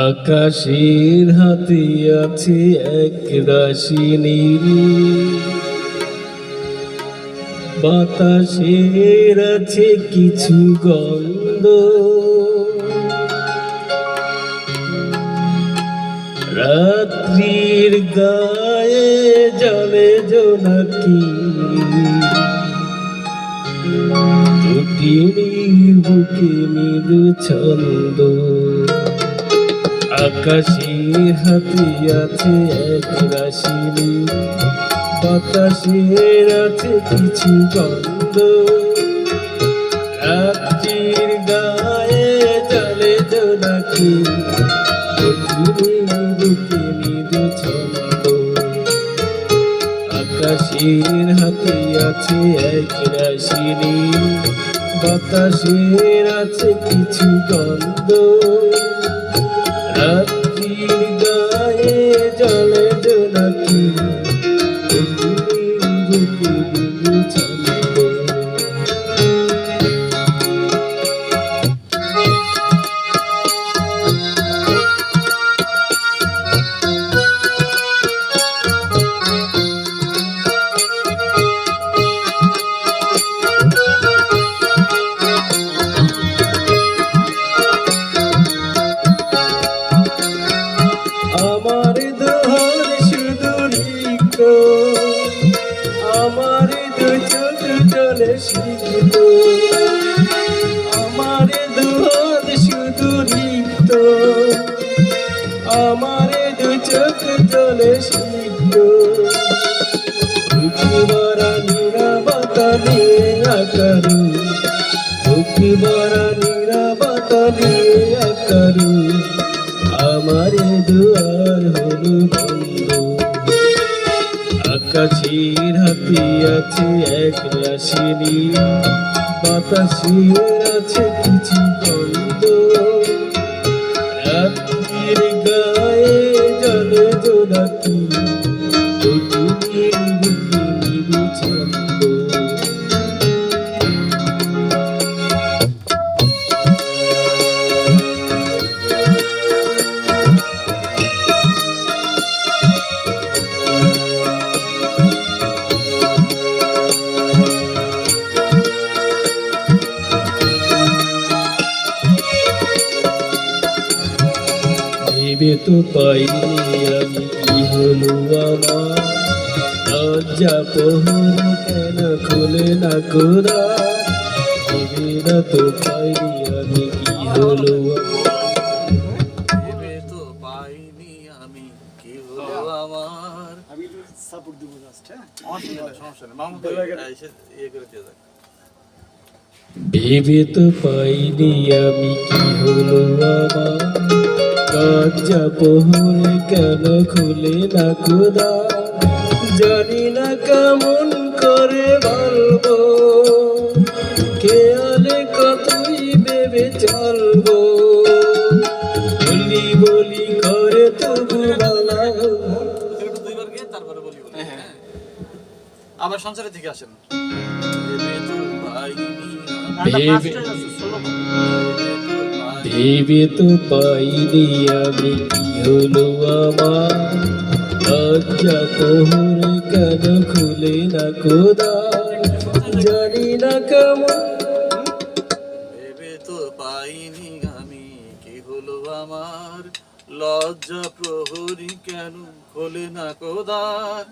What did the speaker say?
আকাশের হাতে আছে এক রাশি নীল, বাতাসের আছে কিছু গন্ধ, রাত্রির গায়ে জলে জোনাকি, জটিনীর বুকে মৃদু ছন্দ। আকাশের হাতে আছে এক রাশি নীল, বাতাসের আছে কিছু গন্ধ, রাত্রির গায়ে জলে জোনাকি, জটিনীর বুকে মৃদু ছন্দ। আকাশের হাতে আছে এক রাশি নীল, বাতাসের আছে কিছু গন্ধ, রাত্রির গায়ে জলে জোনাকি, জটিনীর বুকে মৃদু ছন্দ। আমার দুহার শুধু লিখত, আমার দু চোখ জলে শিখত, আমার দুহার শুধু লিখত, আমার দু চোখ জলে শিখত। ভরা নিরাপত্তা নিয়ে আকারু, ভরা নিরাপত্তা নিয়ে আকারু, আমার দুয়ার হলো বন্ধ। আকাশের হাতে আছে এক রাশি নীল, বাতাসের আছে কিছু গন্ধ, রাত্রির গায়ে জলে জোনাকি, জটিনীর বুকে মৃদু ছন্দ। ভেবে তো পাইনি আমি কি হলো আমার, লজ্জা প্রহর কেন খোলে না কোরা। ভেবে না তো পাইনি আমি কি হলো, ভেবে তো পাইনি আমি কি হলো আমার। আমি একটু সাপোর্ট দিব জাস্ট। হ্যাঁ, সমস্যা নেই মামু এসে ইয়ে করে দিয়ে যাক। ভেবে তো পাইনি আমি কি হলো আমার, লজ্জা প্রহর কেন খুলে না খোদা। জানি না কেমন করে বলবো, খেয়ালে কতই ভেবে চলবো, বলি বলি করে তবু বলা। একটু দুইবার গিয়ে তারপরে বলি বলি। হ্যাঁ আবার সঞ্চারে থেকে আসেন। ভেবে তো পাইনি ভেবে তো পাইনি আমি কি হলো আমার, লজ্জা প্রহর কেন খুলে না খোদা। জানি না কেমন, ভেবে তো পাইনি আমি কি হলো আমার, লজ্জা প্রহরী কেন খোলে না কোদার।